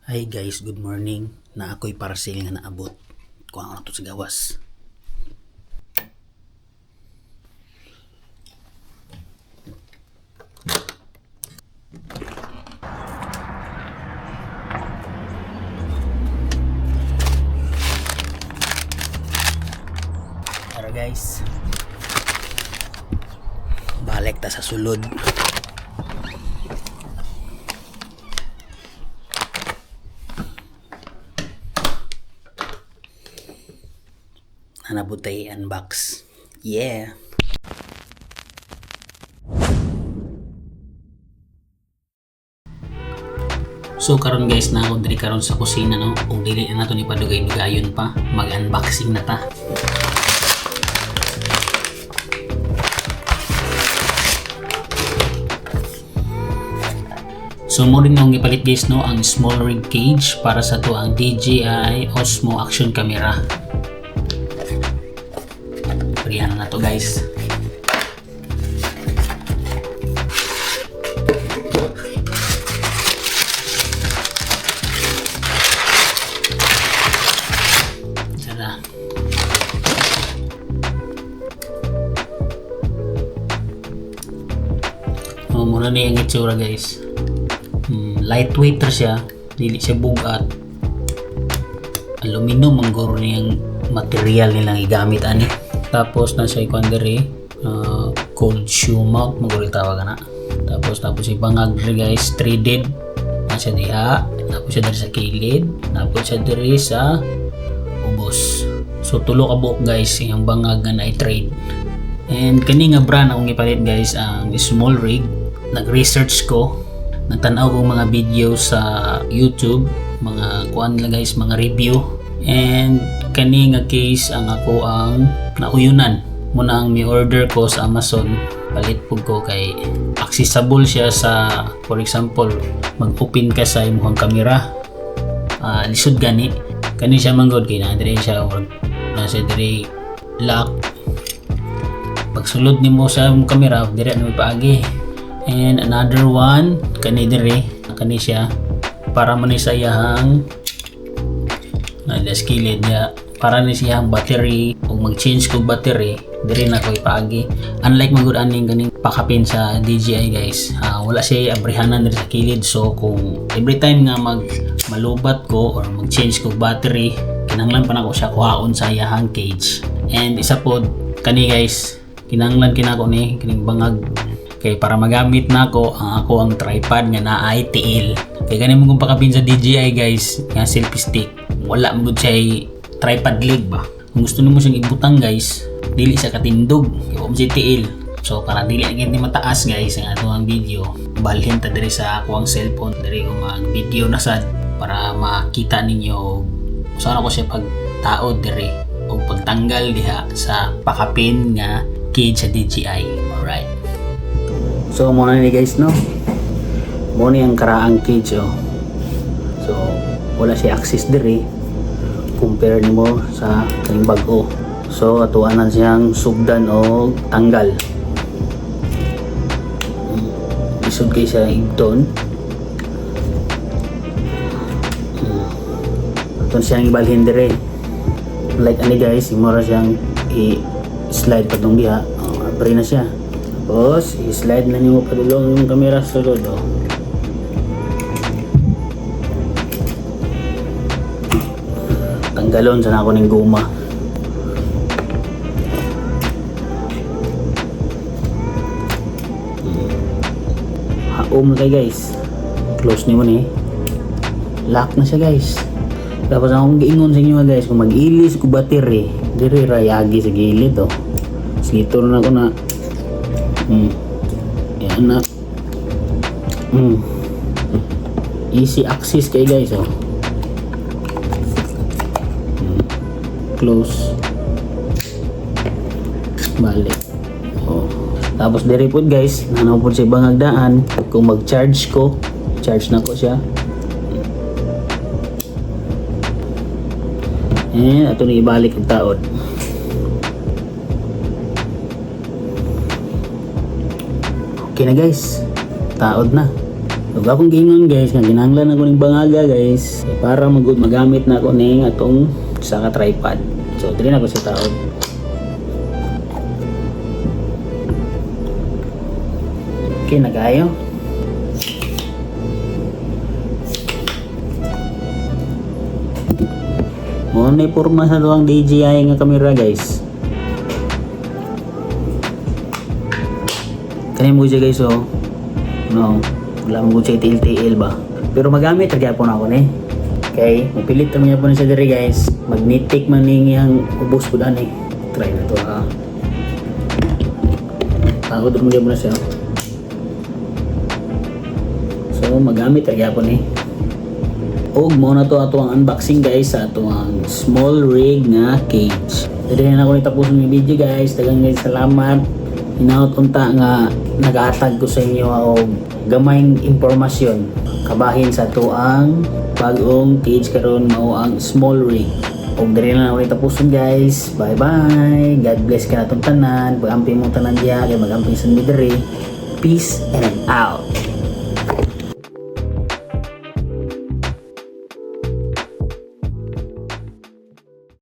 Hi guys, good morning. Na ako'y parcel nga naabot. Kuha ko na to sa gawas. Tara guys. Balik ta sa sulod. Hanaputay unbox. Yeah. So karon guys na ako diri karon sa kusina no. Ug dili na nato ni padugay-dugayon pa. Mag-unboxing na ta. So mo rin nung ipalit guys no ang small rig cage para sa to ang DJI Osmo Action Camera. Pagyan na to guys. Tara. Muna na yung itsura guys. Lightweight siya, dili siya bugat. Aluminum ang guro niyang material nilang igamit ani. Tapos na siya ikondere cold shoe mount maguri tawag na. Tapos si bangag guys threaded na siya diha. Tapos siya diri sa kilid. Tapos siya diri sa ubos. So tulo ka buok guys yung bangag nga na-trade. And kani nga brand akong ipalit guys ang small rig. Nag-research ko. Nagtanaw ko mga video sa YouTube, mga kuan lang guys, mga review. And kani nga case ang ako ang nauyunan. Muna ang mi-order ko sa Amazon, palit pug ko kay accessible siya sa, for example, mag-open ka sa imong camera. Lisod gani. Kani siya manggod kay na dire siya or nasa dire lock. Pagsulod nimo sa imong camera, dire na paagi. And another one, kani dire, kani siya para man sa iyahang skilled niya, para ni siyang battery o mag-change ko battery dire na ko ipaagi. Unlike magud aning kaning pakapin sa DJI guys, wala siya abrihanan dire sa kilid. So kung every time nga malubat ko or mag-change ko battery, kinahanglan pa nako siya kuhaon sa iyahang cage. And isa pod kani guys, kinahanglan kinako ni kining bangag kay para magamit na ako ang tripod nga na ITL. Kay gani mo kung pakapin sa DJI guys nga selfie stick, wala mo gud siya tripod leg ba. Kung gusto nimo siyang ibutang guys, dili siya katindog kay mo siya TL. So para dili agad ni mataas guys ang atong video, balhin ta diri sa ako ang cellphone diri ko mag video na sad para makita ninyo saan ako siya pagtaod diri o pagtanggal diha sa pakapin nga cage sa DJI. Alright. So muna ni guys no, muna yung karaang cage oh. So wala siya access diri compare nimo sa kaning bag-o. So atuanan siyang sugdan o tanggal. Isod kay siya igton. Aton siyang ibalhin diri. Like ani guys, imora siyang i-slide padung diha. Abre na siya. Tapos, i-slide na nyo padulong yung camera sa sulod. Oh. Tanggalon sana ako ng guma. Haom na kayo guys. Close nyo mo ni. Lock na siya guys. Tapos akong giingon sa inyo guys, kung mag-ilis ko battery, diri rayagi sa gilid. Oh. Slitor na ako na. Yan na. Easy access kay guys oh. Close. Balik. Oh. Tapos diri pod guys, nanaw pod sa ibang agdaan. Kung mag-charge ko, charge na ko siya. Ato ni ibalik ang taod. Okay na guys, taod na. So akong gingon guys, nga ginahanglan ako ning bangaga guys para magamit na ako ning atong sa ka tripod. So dili na ko sa taod. Okay na kayo. Mo na porma sa tuwang DJI nga kamera guys. Kani mo siya guys oh. No, wala mo siya TLTL ba. Pero magamit ra gyapon ako ni. Okay, mapilit ta man po na siya diri guys. Magnetic man ning yang ubos pud ani. Try na to ha. Pagod mo gyapon na siya. So magamit ra gyapon ni. Og mo na to ato ang unboxing guys sa ato ang small rig nga cage. Dili na ako nitapuson ng video guys. Daghang guys salamat. Hinaot unta nga nagahatag ko sa inyo og gamayng impormasyon kabahin sa tuang bagong cage karon mao ang small rig. Og diri na ako tapuson guys. Bye bye. God bless ka natong tanan. Pag-amping mo tanan diha kay mag-amping sa mi diri. Peace and out.